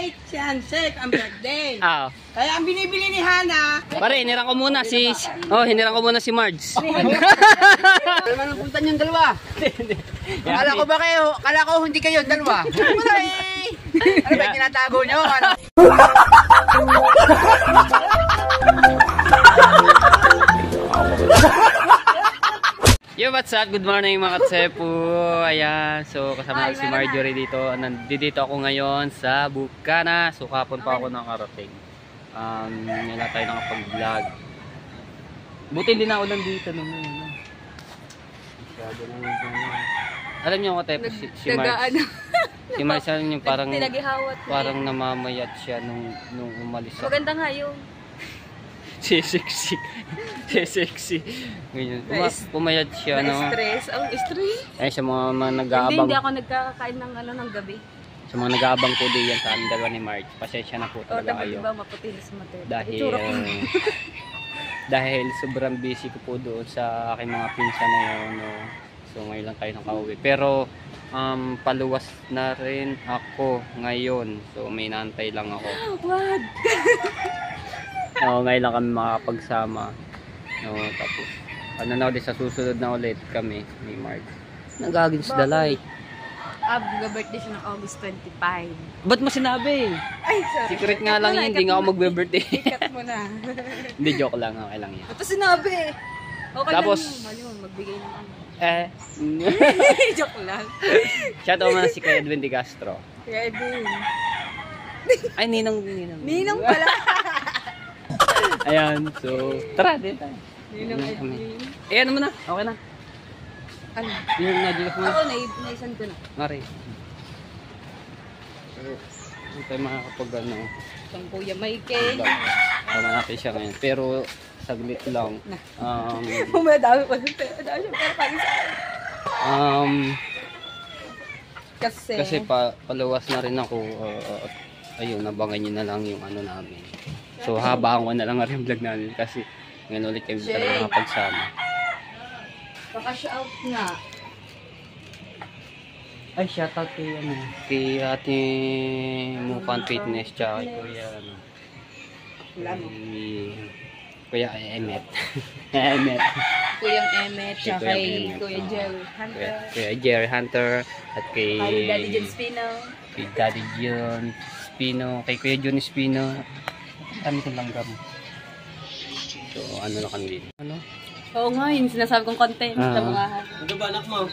Safe, safe ang birthday. Ah. Kaya ang binibili ni Hana. Pare, hinirang ko muna si Marge. Naman ang punta niyong dalawa. Kala ko ba kayo? Kala ko hindi kayo dalawa. Wala eh. Ano ba tinatago niyo? Ano? Yo, what's up? Good morning mga katsepo. Ayan, so kasama si Marjorie dito. Nandito ako ngayon sa Bukana. So kapon pa ako nakarating. Nila tayo nakapag-vlog. Buti hindi na ulan dito naman. Alam niyo ako tayo si Marge. Si Marge alam niyo parang namamayat siya nung umalis ako. Maganda nga yun. Si sexy. Ganyan. Pumayat siya, no? Stress. Ang stress. Ay, sa mga nag-aabang. Hindi ako nagkakain ng gabi. Sa mga nag-aabang po din yan sa aming dalawa ni Marge. Pasensya na po talaga kayo. Diba maputi na sa mata? Dahil sobrang busy ko po doon sa aking mga pinsan na yun, no? So ngayon lang tayo nakauwi. Pero paluwas na rin ako ngayon. So may naantay lang ako. What? Oo, ngayon lang kami makapagsama. No, tapos ano na ulit sa susunod na ulit kami ni Marge. Nag-against the light. Birthday siya ng August 25. Ba't mo sinabi? Ay, sorry. Secret nga lang yun, hindi nga ako magbe-birthday. Ikat mo na. Hindi, joke lang, okay lang yan. Ito sinabi. Okay Tapos, lang yun. Mali mo, magbigay ng ano. Joke lang. Shoutout mo na si Kuya Edwin De Castro. Kaya din. Ay, Ninong. Ninong pala. Ayan, so, tara, din tayo. Ninong Edwin. Eh, ano mo na? Okay na. Ano? Yung nagigas mo na. Ako, naisan ko na. Mari. So, hindi tayo makakapag ano. Itong Kuya Michael. Tama natin siya ngayon. Pero, saglit lang. Madami pa yung pera. Madami siya pera pagi sa akin. Kasi paluwas na rin ako. Ayun, nabangan nyo na lang yung ano namin. So, habaan ko na lang yung vlog namin. Kasi, ngayon ulit kami talaga nakapagsama. Baka-shout nga. Ay, shoutout kay ate Mukhang Fitness tsaka kay Kuya Kuya Emet. Kuyang Emet tsaka kay Kuya Jerry Hunter. Kuya Jerry Hunter at kay Daddy John Spino. Kay Daddy John Spino, kay Kuya John Spino. Kami kong langgam. So, ano na kami dito? Ano? Oo nga, yung sinasabi kong content sa mga Ano ba anak mo?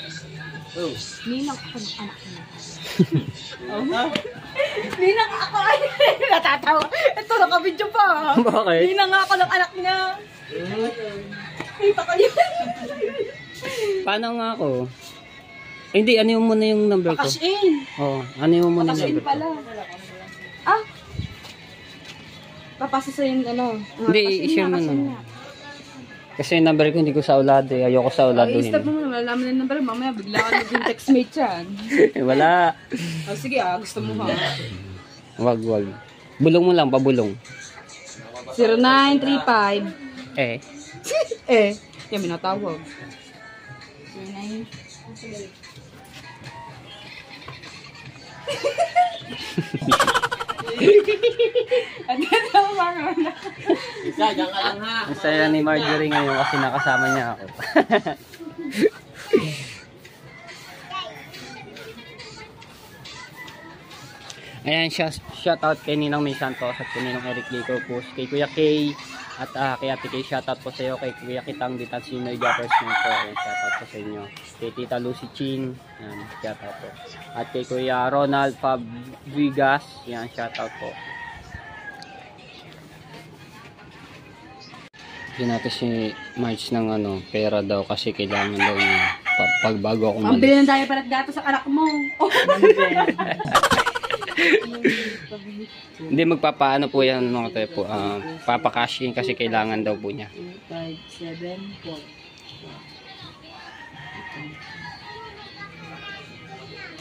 Oh. Ninang ako ng anak mo. Ninang ako ay natatawa. Ito nakabidyo pa. Bakit? Ninang ako ng anak niya. Kita ko yun. Paano nga ako? Eh, hindi, ano mo na yung number ko? Cash in. Oo, ano mo na yung Cash in number ko? pala. Papasa sa yung ano. Hindi, i-share mo na. Kasi yung number ko hindi ko sa ulado eh. Ayoko sa uladuhin. Stop mo na. Malalaman na yung number. Mamaya bigla ka naging textmate yan. Wala. Sige gusto mo ha. Wag. Bulong mo lang, pabulong. 0935. Yan minatawag. 09. Isa, dyan ka lang ha. Ang saya ni Marjorie ngayon kasi nakasama niya ako. Ayan, shoutout kay Ninang May Santos at kay Ninang Eric J. Corpus, kay Kuya Kay at kay Ate Kay, shoutout po sa iyo, kay Kuya Kitang Ditan Sinoy Jappers Minto, shoutout po sa inyo, kay Tita Lucy Chin, yan, shoutout po, at kay Kuya Ronald Fabrigas, yan, shoutout po. Yun natin si Marge ng pera daw kasi kailangan daw niya pagbago ako Ang bilhin ng diaper at gato sa anak mo. Hindi, magpapaano po yan mga tayo po. Papakashin kasi kailangan daw po niya. 5, 7,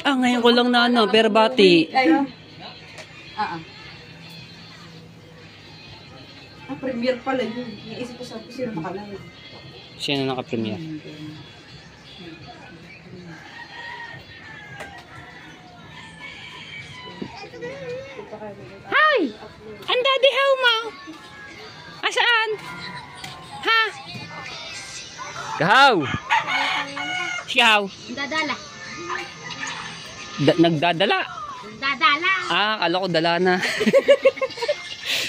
4. Ngayon ko lang na pero bati. Premier pala yun. Naisip ko sa sino nakalala. Sino naka-premier? Hi! Ang daddy how mo? Asaan? Ha? Gahaw! Sigaw! Dadala. Nagdadala? Dadala. Ah, kala ko dala na.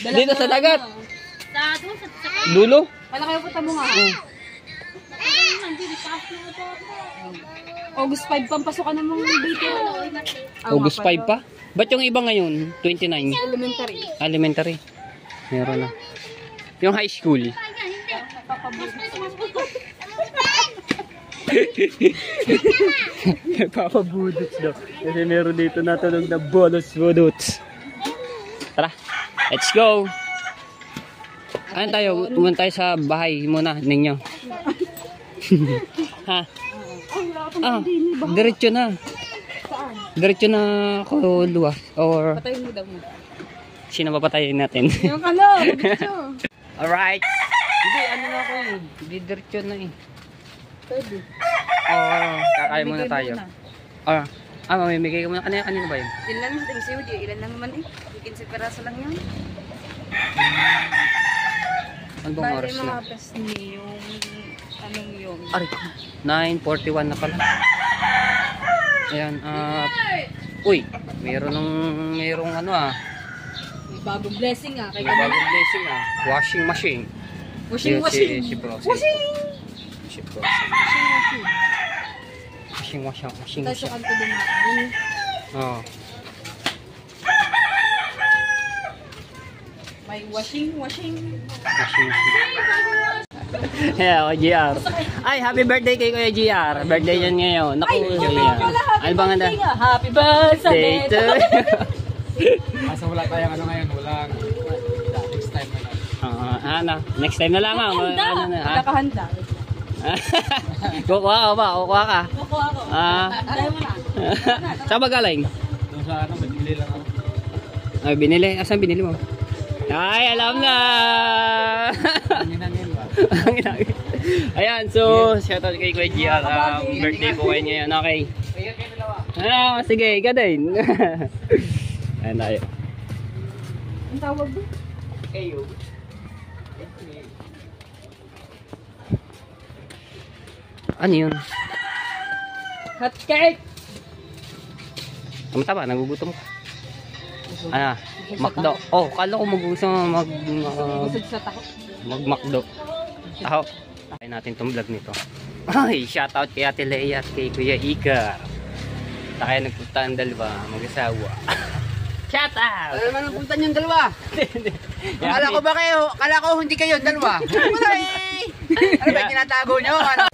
Dito sa dagat. Sa Dulo? Wala kayo punta mo nga. August 5 pampasokan ng mga dito. August 5 pa? Ba't yung iba ngayon? 29? Elementary. Elementary. Meron na. Yung high school. Papabudots daw. Kasi meron dito natunog na bolos-budots. Tara, let's go! Ano tayo? Pumunta tayo sa bahay muna ninyo. Ha? Ah, diretso na. Diretso na ako luwas. Or Patayin mo daw mo. sino papatayin natin? Yung kalo. Alright. Hindi, ano na ako eh. Hindi diretso na eh. Pwede. Kakain muna tayo. Mamimigay ka muna. Kanina ba yun? Ilan lang din siya. Ilan lang naman eh. 15 peraso lang yun. Ano bang oras Bali na? mga pes ni yung anong yung. Aray, 9:41 na pala. Ayan, uy, mayroong ano May bagong blessing ah. Kay may bagong blessing washing machine. Washing. Si Bro. Si Bro. Washing. Tapos yung kanto dumaan. Oh. May washing. Washing machine. Yeah, GR. Ay, happy birthday kay Kuya GR. Birthday yan ngayon. Naku, GR. Ano bang handa? Happy birthday Day to Asa wala tayong ano ngayon, walang next time na lang. next time na lang ha. Ano na, ha? Nakahanda. Kukuha ka ba? Kukuha ka? Kukuha ko. Dahil mo na. Saan ba galing? Doon sa ano, bibili lang ako. Ay, binili. Asan binili mo? Ay, alam na! Hangin ba? Ayan, so, shoutout kay Kuya GR. Birthday po kayo ngayon. Okay. Sige, ikaw din. Ayan tayo. Ang tawag doon? Ano yun? Hot cake! Tama, nagugutom ka. Ano? Macdo. Oh, kala ko mag-gusto Busog sa taho. mag-Macdo. Ako. Tayo natin tong vlog nito. Ay, shoutout kay Ate Leia at kay Kuya Ika. Tayo nagpunta ang dalawa, mag-asawa. Shoutout! Ano naman ang punta niyong dalawa? Kala ko hindi kayo dalawa. Wala eh. Ano ba yung tinatago niyo? Ano?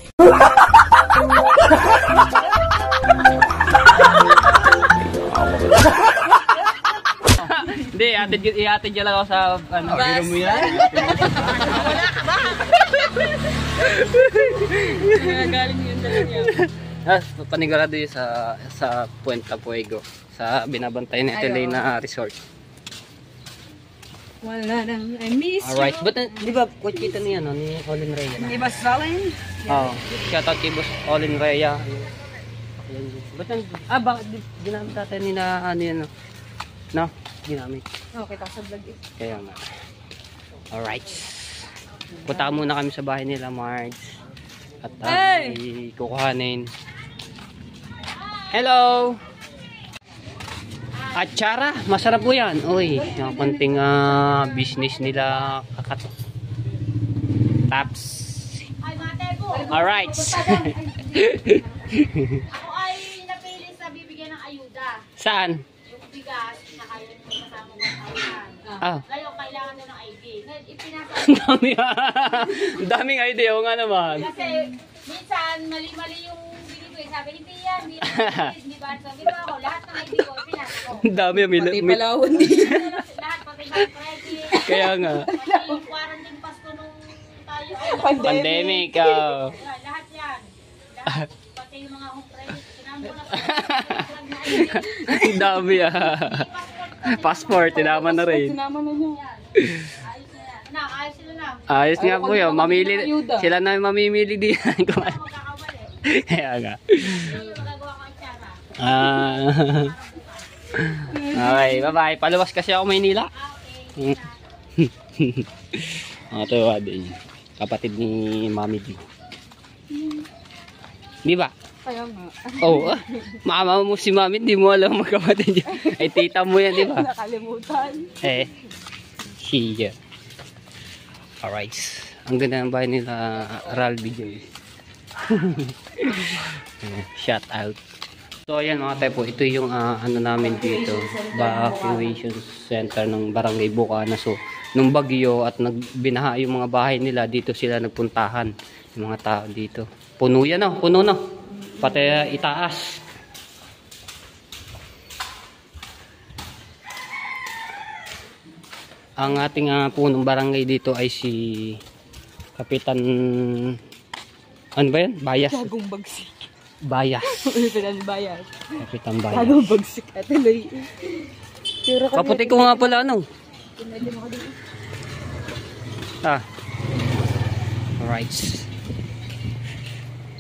Hindi, ihatid niya lang ako sa ano. Bas. Mo yan? Wala ka ba? Galing yun talaga. Panigurado yun sa Puente Puego. Sa binabantay ni Ate Leia na resort. Wala nang I miss Alright, but di ba kuchita niya no, ni Olin Rhea? you. Iba selling? Oo. Shoutout kay Boss Olin Rhea. Ba't bakit ginamit natin ni na ano yan no? No? Ginamit. Okay, tapos sa vlog eh. Kaya nga. Alright. Punta muna kami sa bahay nila, Marge. At kukuhanin. Hello! Atsara, masarap po yan. Uy, yung konting business nila kakato. Taps. Alright. Ako ay napili sa bibigyan ng ayuda. Saan? Yung bigas, kinakaya nyo kasama 1,000. Ngayon, kailangan na ng ID. Ngayon, ipinasa Ang dami ang daming idea nga naman. kasi minsan, mali-mali yung bili ko. Sabi, hindi yan, hindi ba? So, ginawa ko, lahat ng ID ko, ipinasa ko. Ang dami ang Pati palawon din. Lahat, pati my credit, Kaya nga. pati yung quarantine pass ko nung tayo. Pandemic. Yan, lahat yan. Lahat, pati yung mga home credit. Sinama ko na sa na ID. Ang dami Passport, tinama na rin. Sinama na niya. Ayos na yan. Anak, ayos sila na. Ayos nga po yun. Mamili, Ayuda. sila na mamimili din. Ako magkakawali. Kaya nga. Hindi yung magagawa ko ang tsara. Okay, bye-bye. Paluwas kasi ako Maynila. Mga tuwa din. Kapatid ni Mami D. Di ba? Kaya nga. Oh, mama mo si Mami, di mo alam magkapatid yan. Ay, tita mo yan, di ba? Nakalimutan. Eh, siya. Alright. Ang ganda ng bahay nila, Ralby Joy. Shout out. So ayan mga tayo po, ito yung ano namin dito, evacuation center ng Barangay Bukana. So nung bagyo at nagbinaha yung mga bahay nila, dito sila nagpuntahan yung mga tao dito. Puno yan oh, puno no. Pati itaas. Ang ating punong barangay dito ay si Kapitan ano ba yan? Bayas. Gagong bagsik. Bayas. Kapitan Bayas. Kapitan Bayas. Gagong bagsik at tuloy. Kaputi ko nga pala ano. Alright.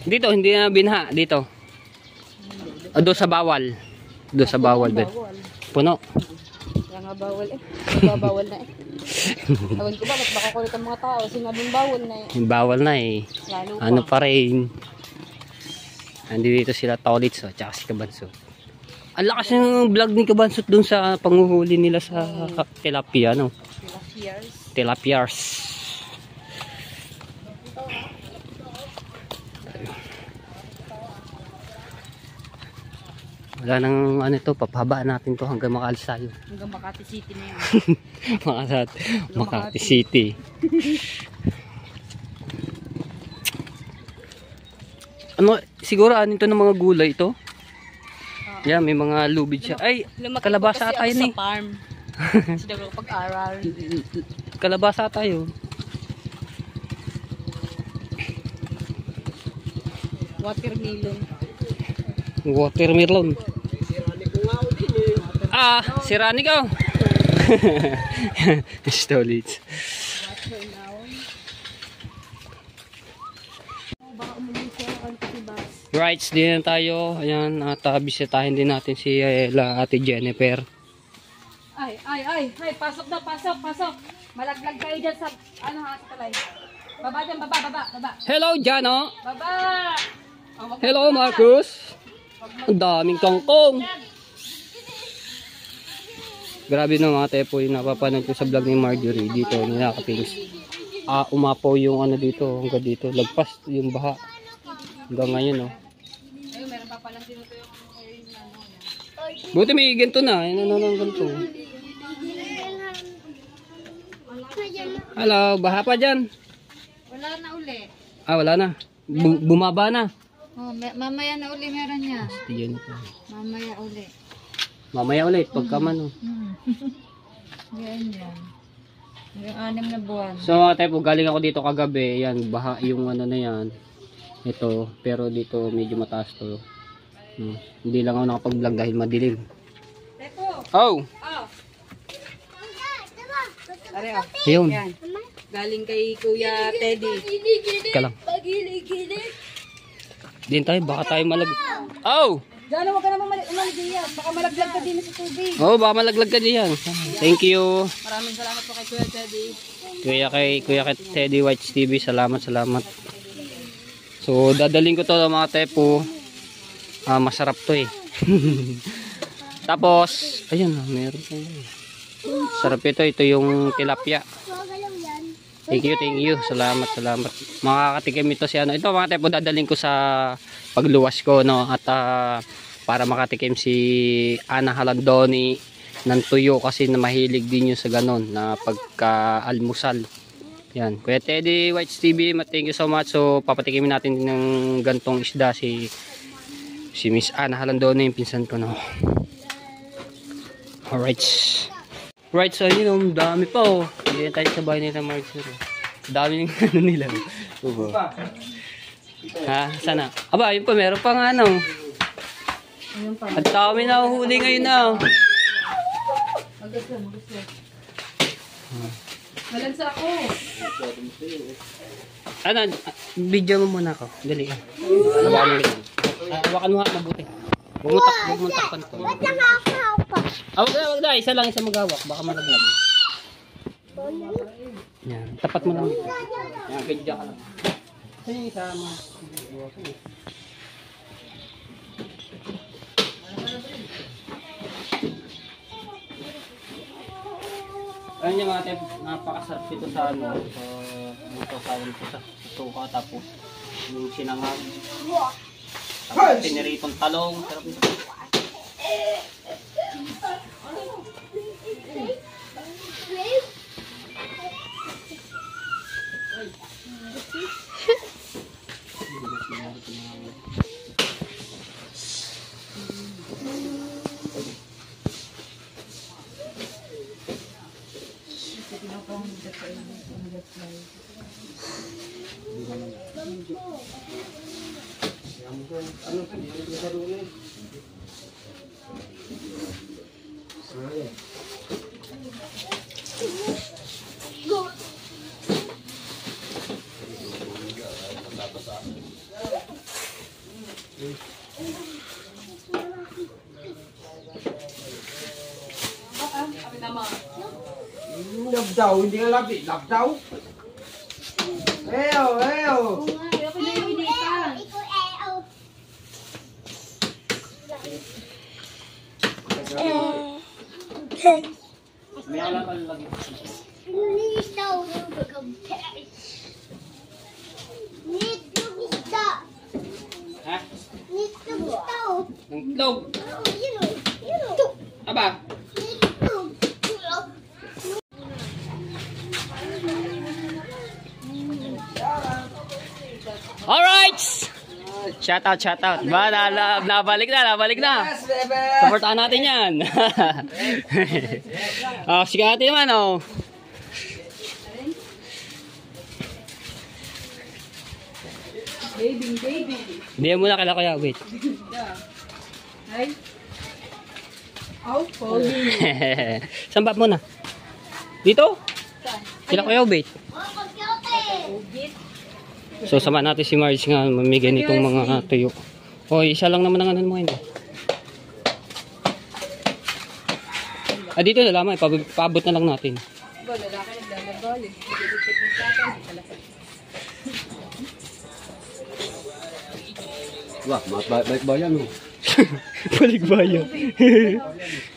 Dito, hindi na binha. Dito. Doon sa bawal. Doon sa bawal. Puno. Kaya nga bawal eh. Bawal na eh. Ewan ko ba, ba't makakulit ang mga tao? Sinabing bawal na eh. Bawal na eh. Lalo pa. Ano pa rin. Nandito sila Tolits at saka si Kabansot. Ang lakas ng vlog ni Kabansot dun sa panguhuli nila sa tilapia, no? Tilapiars. Wala nang ano ito, papahaba natin to hanggang makaalis tayo. Hanggang Makati City na yan. Makati City. Ano, siguro anin to ng mga gulay ito? Yan, may mga lubid siya. Ay, kalabasa tayo ni. Sa farm. Sila ko pag-aral. Kalabasa tayo. Watermelon. Watermelon. Sirani ka. Stolits. Right, din tayo. Ayan, at bisitahin din natin si Ate Jennifer. Ay, pasok daw, pasok. Malaglag kayo dyan sa, ano ha, sa talay. Baba dyan, baba. Hello, Jano. Baba! Hello, Marcus. Ang daming kangkong. Grabe na mga tepo yung napapanood ko sa vlog ni Marjorie dito, ni Nakapings. Umapaw yung ano dito, hanggang dito. Lagpas yung baha. Hanggang ngayon, no. Ayun, meron pa palang dito yung ano. Buti may ganito na. Ano ng ganito. Hello, baha pa dyan. Wala na uli. Wala na. Bumaba na. Oh, mamaya na uli meron niya. Yan ito. Mamaya uli. Mamaya ulit, pagkaman. Yan. Yung 6 na buwan. So mga tepo, galing ako dito kagabi. Yan, baha yung ano na yan. Ito, pero dito medyo mataas to. Hindi lang ako nakapag-vlog dahil madilim. Tepo! Oh! Are oh. Ayun. Yan. Galing kay Kuya Teddy. Teka lang. Din tayo, baka tayo malag... Oh! Diyan, huwag ka naman umalig yan. Baka malaglag ka din sa tubig. Oh, baka malaglag ka diyan. Thank you. Maraming salamat po kay Kuya Teddy. Kuya kay Teddy Whites TV, salamat. So, dadaling ko to mga tepo. Masarap to eh. Tapos, ayun, meron pa yun. Sarap ito yung tilapia. Thank you. Salamat. Makakatikim ito si ano. Ito mga tepo, dadaling ko sa pagluwas ko, no, at para makatikim si Ana Halandoni ng tuyo kasi na mahilig din yun sa ganon na pagka-almusal. Yan, Kuya Teddy Whites TV, thank you so much. So papatikimin natin din ng gantong isda si Miss Ana Halandoni, yung pinsan ko, no. Alright. Right, so yun, dami pa oh. Hindi tayo sa bahay nila Marjorie. Dami yung ano nila. Sana? Aba, yun pa, meron pa nga ano. At dami na huli ngayon na. Malansa ako. Ano, video mo muna ako. Dali. Hawakan mo nga mabuti. Huwag mo takpan to. Wag na. Isa lang, isa magawak. Baka malaglag. Yan. Tapat mo lang. Yan, kaya ka lang. Saan yung isa mo? Ayun yung mga napakasarap dito sa ano, sa suka, tapos yung sinangag, tapos piniritong talong, sarap nito. Labdaw, hindi nga labi. Labdaw. Eyo, eyo. May alam ka lagi. Ha? Ng itlog. Aba? Alright! Shout out. Ba, nabalik na. Supportahan natin yan. Sige natin naman, oh. Baby. Bigyan mo na kala kaya, wait. Ay. Pogi. Saan ba muna? Dito? Sila kaya, wait. So, sama natin si Marge nga mamigay nitong mga tuyo. Hoy, isa lang naman ang anan mo hindi. Dito na lamang, paabot na lang natin. Ba, lalaki naglalabali. Wah, balik bayan mo. Balikbayan.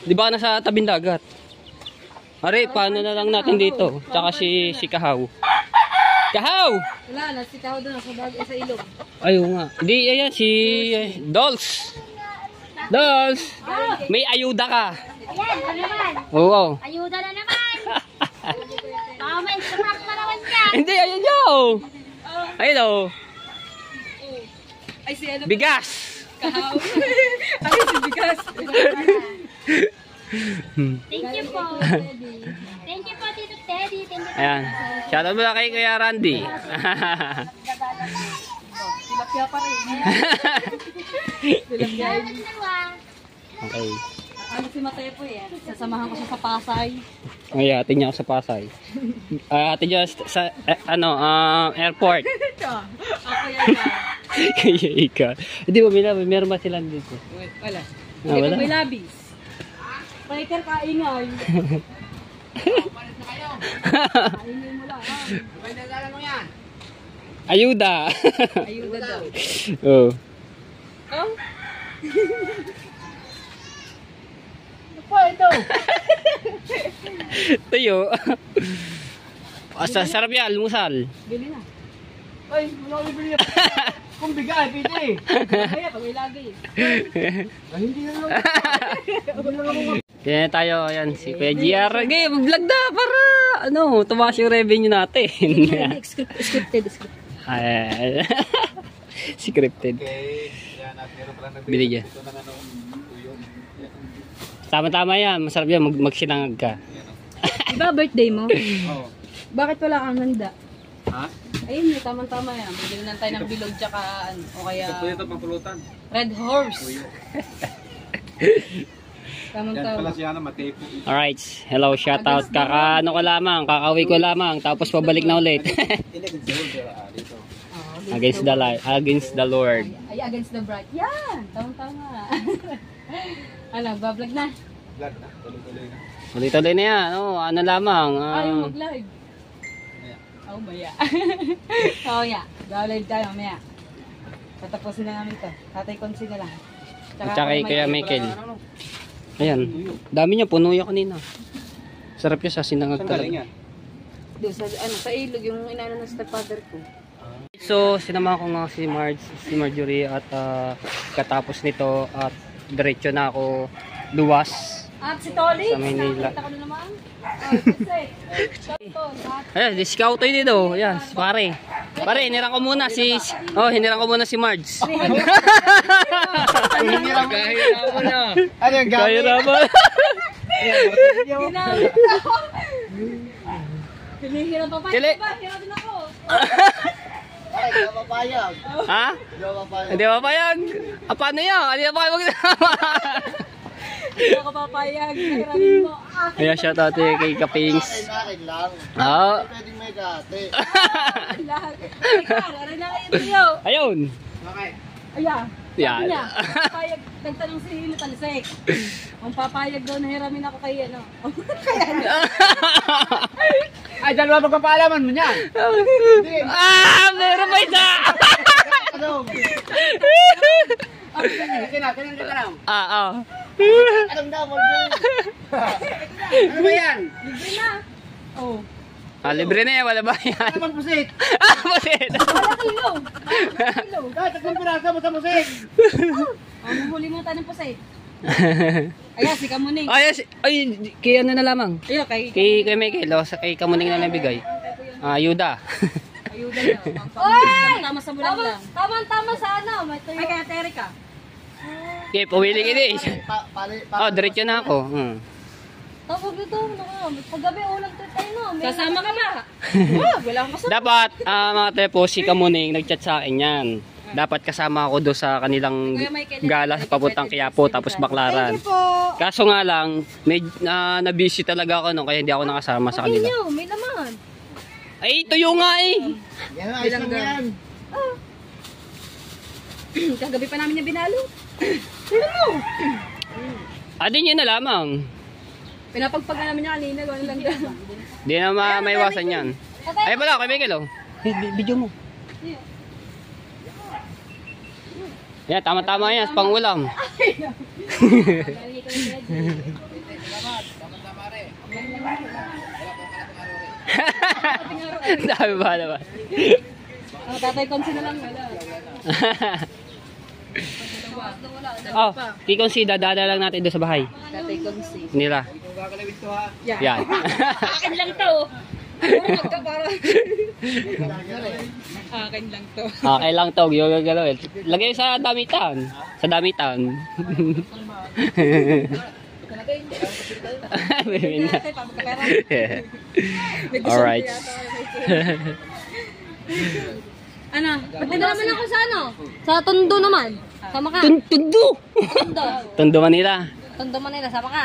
Di ba nasa tabing dagat? Are, paano na lang natin dito? Tsaka si Kahaw. Kahaw! Wala, nasitaw doon sa ilog. Ayaw nga. Hindi, ayan, si Dolls. Dolls! May ayuda ka. Ayan, ano naman? Oo. Ayuda na naman. Baka may sumak na naman ka. Hindi, ayan yaw. Ayun o. Ay, si ano? Bigas. Kahaw. Ay, si Bigas. Thank you po. Thank you po, Tito Teddy. Thank you po. Ayan. Shoutout mo na kay Kuya Randy. Tilapia pa rin. Tilapia. Ano dalawa? Okay. Ano si Mateo po yan? Sasamahan ko siya sa Pasay. Ay, atin niya ako sa Pasay. Atin niya sa airport. Ako yan na. Kaya ika. Hindi ba, meron ba sila dito? Wala. Ah, wala? May labis. Biker kaingay. Kaingay mo lang. May nagdala mo yan. Ayuda. Ayuda daw. Oh. Oh? Tuyo. Sarap yan, almusal. Bili na. Ay, wala ko bibili. Kung bigay, pwede. Kaya pag may lagi. Ay, hindi na lang. Kaya tayo, ayan, si Kuya GR. Okay, mag-vlog na para, tumaas yung revenue natin. Scripted. Ay, scripted. Okay, yan at meron pala na Bili niya. ito ng tuyo. Tama-tama yan, masarap yan, magsinangag ka. Diba birthday mo? Oo. Bakit wala kang handa? Ha? Ayun, may tamang-tama yan. Bigyan na tayo ng bilog tsaka o kaya Ito pangpulutan. red horse. Yan Tamang-tama. pala siya na matepo. Alright, hello, shoutout. Kakauwi ko lamang, tapos pabalik na ulit. Hindi ko dito. Against the light, against the Lord. Ay, against the bright. Yan! Tama. Ano, bablog na? Vlog na. Tuloy-tuloy na. Tuloy-tuloy na yan. Oh, ano lamang. Ayaw mag-live. Oh, maya. Oh, yeah. Live tayo, maya. Tatapusin na namin ito. Tatay Konsi na lang. At saka kay Kuya Michael. Ayan. Dami niya. Puno yan kanina. Sarap yun sa sinangag Saan galing talaga. yan? Doon sa ilog, yung inaano ng stepfather ko. So, sinama ko nga si Marjorie at katapos nito at diretso na ako luwas At si Tolly, sa Manila. nakita ko na naman. Kasi, Ayan, discount tayo dito. Ayan, pare. Pare, hinirang ko muna si Marge. Kahirapan na. Ano yung gamit? Kahirapan. ginamit ako. Hinihiram pa pa. Kili. Diba? Hiram din ako. Ay, di ba papayag? Ha? Di ba papayag? Hindi ba payag? Ah, paano yan? Hindi ba payag magsama? Hindi ako papayag. Hiramin mo. Ayan, shout out kay Kapings. Akin lang. Ah. Pwedeng may kate. Lahat. Ikaw, ano na kayo niyo? Ayun. Bakit? Ayan. Yan. Sabi niya, papayag, nagtanong si Talsek. Ang papayag daw na hiramin ako kay ano. Ay, dalawa magpapaalaman mo niyan. Meron pa isa! Ano? Kailan ka lang. Anong double bill? Ano ba yan? Libre na. Oh. Libre na yan, wala ba yan? Ano bang pusit? Pusit! Wala kilo. Kilo. Kahit tatlong piraso mo sa pusit. Ang huli mo tayo ng pusay. Ayan, si Kamuning. Ay, kay ano na lamang? Ayun, kay Kay Michael, sa kay Kamuning na nabigay. Ayuda. Ayuda na. Oy! Tama sa bulang lang. Tama sa ano. Ay, kaya Terika. Okay, pumili ka din. Oh, diretso na ako. Tapos nito, paggabi ulang tayo no. Kasama ka ba? Wala akong kasama. Dapat, mga tepo, si Kamuning nagchat sa akin yan. Dapat kasama ako doon sa kanilang gala sa papuntang Quiapo, tapos Baclaran. Kaso nga lang, na-busy talaga ako no, kaya hindi ako nakasama sa kanila. May laman. Ay, tuyo nga eh! Yan, ayos lang yan. Kagabi pa namin yung binalo. Adin yun na lamang. Pinapagpag namin yung kanina. Gano'n lang daw. Di na maiwasan yan. Ay pala, kay Michael oh. Video mo. Yan, tama-tama yan, pang ulam. Dami ba naman? Tatay Konsi na lang. Wala. Oh, kikonsida, dada lang natin doon sa bahay. Tatay Konsi. Nila. Yan. Akin lang to. Huwag ka para. Akin lang to. Okay lang to, gagawin. Lagay sa damitan. Sa damitan. Alright. Ano? Pwede naman ako sa ano? Sa Tondo naman. Sama ka. Tundo! Tondo. Tondo Manila. Tondo Manila, sama ka.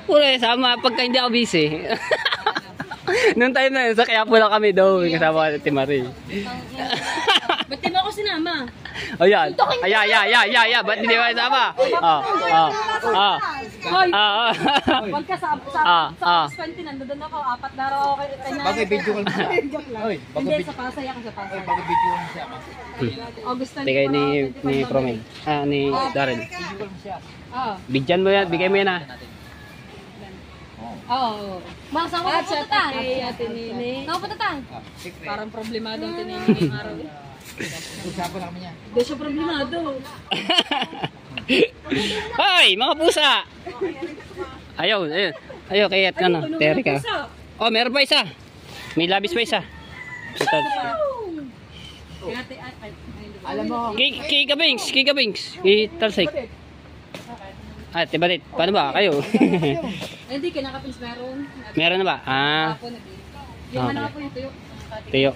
Pura, sama pagka hindi ako busy. Noong time na yun, sa Quiapo lang kami daw. Kasama ka si Marie. Ba't di mo ako sinama? O yan. Ay. Ba't hindi ba kasama? Hoy! Huwag ka sa 20, nandun ako. 4 na araw ako kanya. Bagay video ko lang. Joke lang. Oy, Hindi, sa Pasay ako sa Pasay. bagay video ko lang siya. August 20 Bigay ni Promel. Ni Darren. Oo. Bigyan mo yan, bigay mo yan ah. Oo. Masang ko At siya pupunta. kay Ate Nini. Nakupunta ta. Parang problemado ang Ate Nini ngayong araw. Usapan namin yan. Hindi siya problemado. Hoy, mga pusa! Ayaw, kayat ka na. Teri ka. Oh, meron pa isa. May labis pa isa. Ito. Alam mo, Kay Kabings. Kay Talsik. Tibalit. Paano ba? Kayo? Hindi, kinakapins meron. Meron na ba? Ako na din. Yung Okay. ano nga po yung tuyo. Tiyo.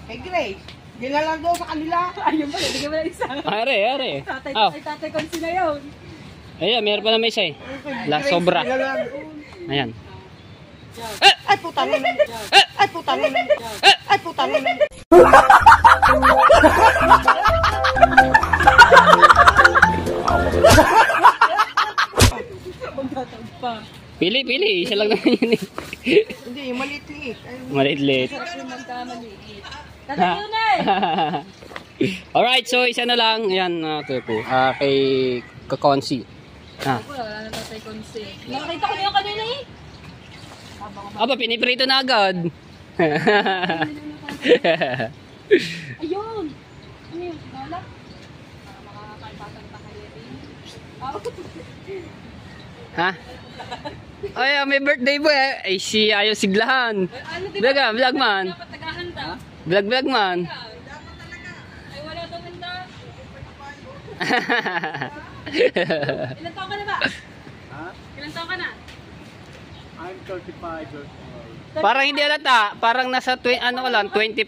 kay Grace, ginalang daw sa kanila. Ayun pala, bigyan mo na isa. Are. Tatay Konsi na yun. Ayan, meron pa na may isa eh. La sobra. Ayan. Ay, puta naman. Ay, puta naman. Ay, puta naman. Pili. Isa lang naman yun eh. Hindi, maliit-liit. Maliit-liit. Magkamaliit. Tatayo na eh. Alright, so isa na lang. Yan, po. Kay Kakonsi. Wala na tatay konsi. Nakakita ko na yung kanina eh. Aba, piniprito na agad. Ayun. Ano yun? Lola? Makakakalpatan pa kayo eh. Ha? Ay, may birthday boy. Ay, ayaw siglahan. Vlog man. Dapat naghahanda. Vlog man. Ay, wala daw handa. Ilan taon ka na ba? Ilan taon ka na? I'm 35 years old. Parang hindi alata. Parang nasa 25.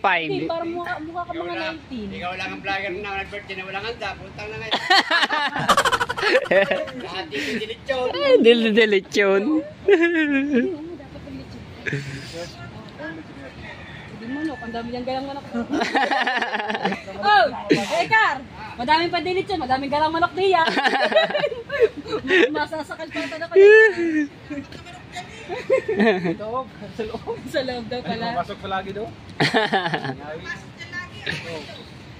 Parang mukha ka mga 19. Ikaw lang ang vlogger na nag-birthday na walang handa. Puntang na ngayon. Lahat dito dilitsyon. Delete yun. Hindi mo, no? Ang dami niyang galang manok. Oh! Ekar! Madaming padilit yun. Madaming galang manok niya. Masasakal pa ito na kayo. Sa loob daw pala. Pasok pa lagi daw.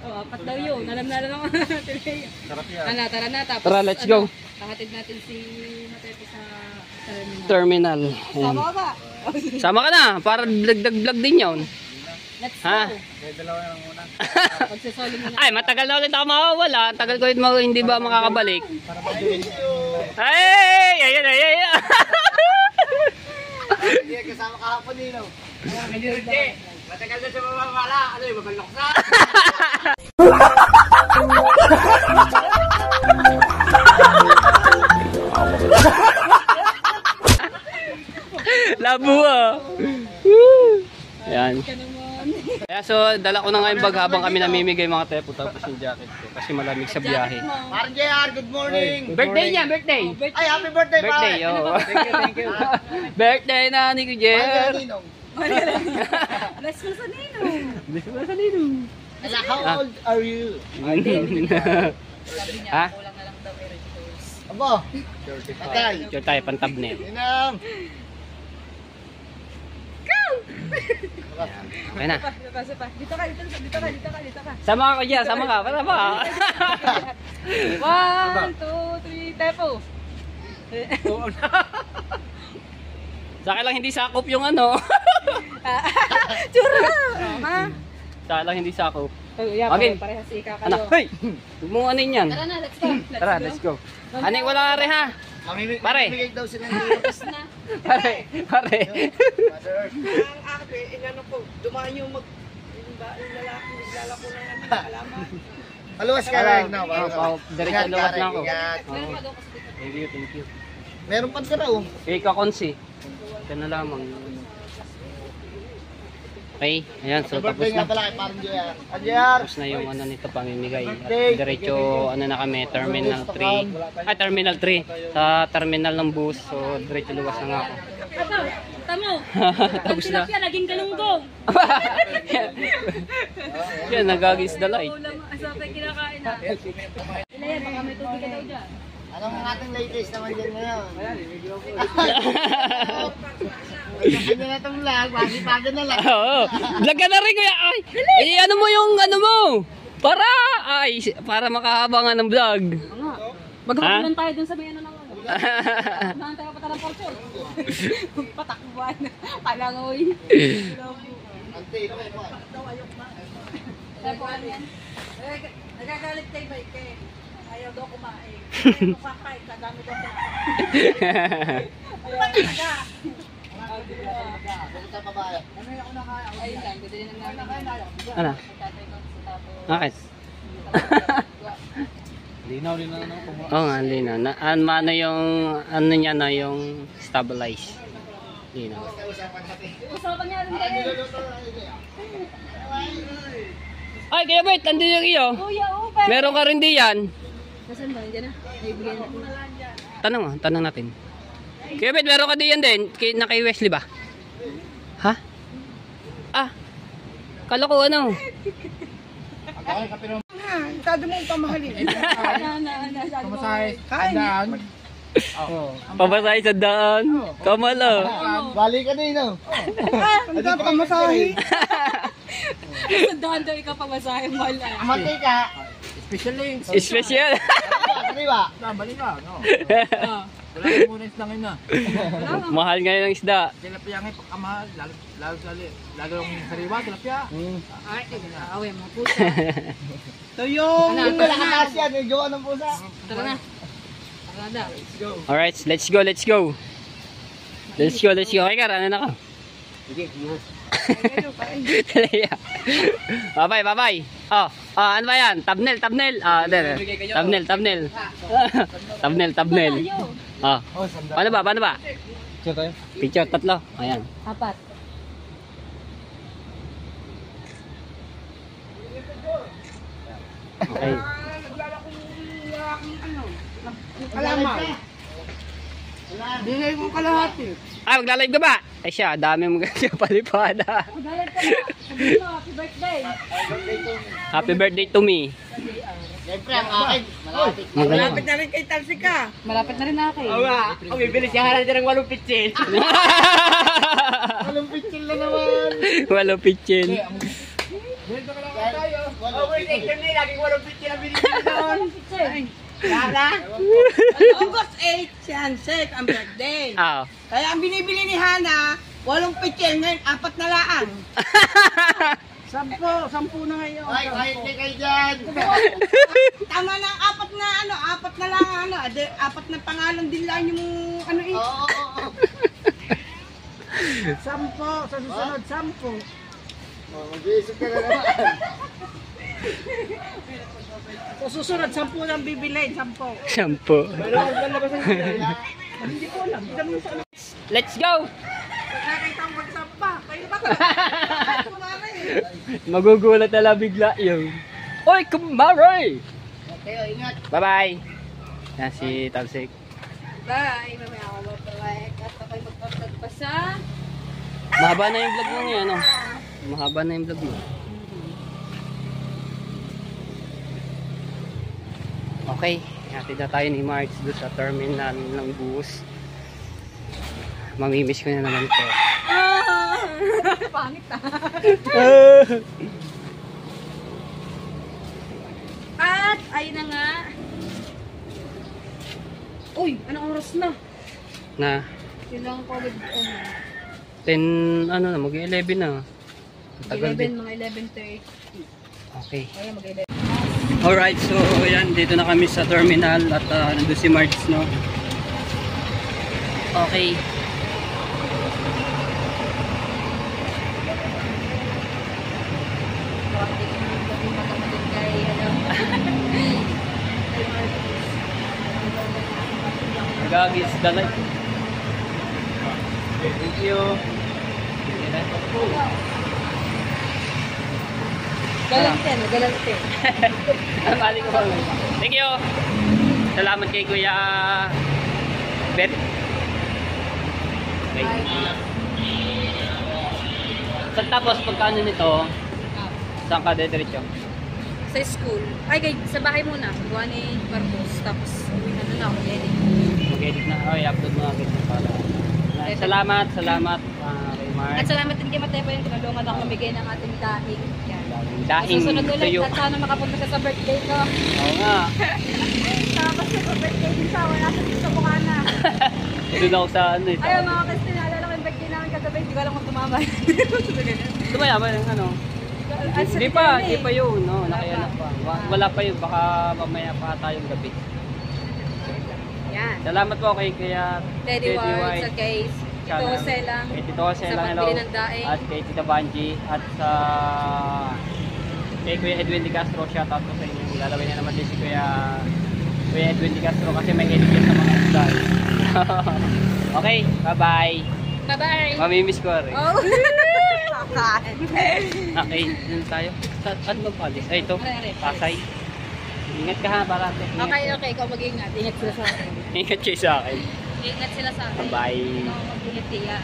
Oh, apat daw yun. Alam na naman. Sarap yan. Ano, tara na. Tapos, Tara, let's go. Kahatid natin si Matepo sa terminal. Terminal. Ayan. Tama ba? Sama ka na. Para vlog din yun. Let's Ha? go. Kaya dalawa na lang muna. Pagsasoli mo na. Ay, matagal na ulit ako mawawala. Tagal ko hindi ba makakabalik. Ay! Ayan. Hindi kasama kahapon nino. Hindi. Matagal na sa mamawala. Ano yung mabalok na? Labo ah. Ayan. Kaya so, dala ko na nga yung bag habang kami namimigay mga tepo tapos yung jacket ko kasi malamig sa biyahe. Parang JR, good morning. Birthday niya, birthday. Ay, happy birthday, Birthday, oh. Thank you. Birthday na ni Kujer. Let's go sa Ninong. How old are you? Sabi niya, Ha? kulang na lang daw Eric Rose. Abo. Patay. Diyo tayo, pantabnet. Inang. Okay na. Dito ka. Sama ka dyan, sama ka. Para ba? 1, 2, 3, Tepo. Sa akin lang hindi sakop yung ano. Tsura! Ha? Sa akin lang hindi sakop. Yeah, Okay. parehas ika kayo. Anak, hey! Huwag mo ano yan. Tara na, let's go. Tara, let's go. Ani, wala na rin ha. Pare. Mamimigay daw sila ng dito. Na. Pare. Mother. Ang ate, inano ko, dumaan yung yung lalaki, naglalako ng alaman. Maluwas ka rin. No, Diretso luwat lang ako. Meron pa daw kasi dito. Thank you. Meron pa ka raw. Kay Kakonsi. Ito na lamang. Okay, ayan. So, tapos Birthday nga na. pala kay parang JR. JR. Tapos na yung ano nito pamimigay. At diretso ano na kami, Terminal 3. Ay, Terminal 3. Sa terminal ng bus. So, diretso luwas na nga ako. Ato, tamo. Tapos na. Tilapia, naging galunggong. Yan, nagagis the light. Ulam, asapay kinakain na. Ila yan, baka may tubig ka daw dyan. Anong ang ating latest naman dyan ngayon? Ano na itong vlog? Pagi-pagi na lang. Oo. Vlog ka na rin kuya. Ay, ano mo yung ano mo? Para makahaba nga ng vlog. Nga. Maghabulan tayo dun sa may ano ng ano. Unahan tayo pa ng portion. Patakbuhan. Palangoy. Ante, ito mo. Tayo po ano yan? Nagagalit kay Mike eh. Ayaw daw kumain. Ayaw kakain, kadami daw kumain. Sa babae. Ayun lang, dadali na namin. Ano? Tatay ko sa tapos. Bakit? Linaw na ano. Oo nga, linaw. Ano yung, ano niya na yung stabilize. Linaw. Usapan niya rin tayo. Ay, kaya Bert, nandun yung iyo. Kuya, upe. Meron ka rin diyan. Nasaan ba? Nandiyan na. Naibigay na. Tanong natin. Kaya Bert, meron ka diyan din. Na kay Wesley ba? Ha? Kala ko ano. Tado mo pamahalin. Ano, Kamasahe. Tandaan. Pamasahe sa daan. Kamala. Bali ka din, no? Ang dapat pamasahe. Sandahan daw ikaw pamasahe mo lang. Matay ka. Special links. Special. Kaniwa. Bali ka, no? Oh. Wala na muna isdangin na. Mahal ngayon ang isda. Tilapia nga pagkamahal. Lalo yung sariwa, tilapia. Ay, away mo pusa. Ito yung Ano, nakakas yan. Yung gawa ng pusa. Tara na. Tara na. Alright, let's go. Let's go. Okay, ano na ka? Sige, Bye-bye. Oh, ano ba yan? Thumbnail. Thumbnail. Oh. Paano ba? Picture 3. Ayan. 4. Okay. Kalama. Bigay ko kalahati. Magla-live ka ba? Ay siya, dami mo kasi palipada. Magalit ka na. Sabihin mo, happy birthday. Happy birthday to me. Siyempre, ang akin. Malapit. Malapit na rin kay Talsika. Malapit na rin na kayo. Ako, bibili siya ka ng 8 pitsin. 8 pitsin na naman. Walang pitchin. Overtaken nila, laging 8 pitsin ang binibili doon. Lara? August 8, si Hansek, ang birthday. Ah. Kaya ang binibili ni Hana, 8 pitchel ngayon, 4 na laan. 10 na ngayon. Ay, kahit na kayo dyan. Tama na ang 4 na ano, 4 na lang ano, 4 na pangalan din lang yung ano eh. Oo. 10, sa susunod 10. Mag-iisip ka na naman. Sa susunod 10 lang bibilin, 10. Shampoo. Hindi ko alam. Let's go! Nakita mo magsampa. Kayo ba? Kumari. Magugulat na lang bigla yung. Oy, kumare! Okay, ingat. Bye-bye! Yan si Talsik. Bye. Mamaya ako mag-like at ako'y mag-upload pa sa... Mahaba na yung vlog mo ngayon, ano? Mahaba na yung vlog mo. Okay, hatid na tayo ni Marks doon sa terminal ng bus. Mamimiss ko na naman to. Pangit ah. At, ayun na nga. Uy, anong oras na? Na, Kailangan ko with 10, ano na, mag-11 na. Tagal 11, din. mga 11:30. Okay. Kaya mag-11. Alright, so yan, dito na kami sa terminal at nandun si Marks, no? Okay. Gagis, dalay. Thank you. Galante, no? Galante. Balik ko. Thank you. Salamat kay Kuya Bet. Okay. So, tapos pagkano nito, saan ka diretso? Sa school. Ay, sa bahay muna. Gawa ni Marcos. Tapos, ano na ako, edit. Mag-edit na. Okay, upload mo agad para. Salamat kay Mark. At salamat din kay Matepo yung tinulungan ako mamigay ng ating dahing. Yan. Dahing Susunod ulit tuyo. at sana makapunta siya sa birthday ko. Oo nga. Tapos sa birthday din siya, wala siya dito sa Bukana. Doon ako sa ano eh. Ayaw mga kasi naalala ko yung birthday namin kagabi, hindi ko alam kung tumama. Tumaya ba yung ano? Hindi pa yun, no? Nakianak pa. Wala pa yun, baka mamaya pa tayong gabi. Yan. Salamat po kay Kuya Teddy White, sa case. Tito Jose lang. Kay Tito Jose Sa lang, hello. pagbili ng daing. At kay Tita Banji. At sa kay Kuya Edwin Di Castro, shoutout po sa inyo. Lalawin na naman din si Kuya Edwin Di Castro kasi may edit yan sa mga isda. Okay, bye-bye. Bye-bye. Mamimiss ko rin. Oh. Okay, dun tayo. Saan magpalis? Ay, ito. Pasay. Ingat ka ha, parate. Okay, ikaw mag-ingat. Ingat sila sa akin. Ingat kayo sa akin. Ingat sila sa akin. Bye. Ikaw mag-ingat tiya.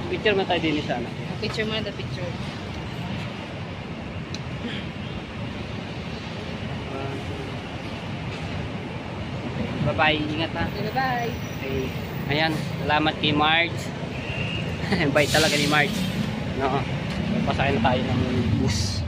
Picture mo tayo din sana. Picture mo na the picture. Bye-bye. Ingat ha. Bye-bye. Okay. Ayan. Salamat kay Marge. Bait talaga ni Marge. No. Pasakay na tayo ng bus.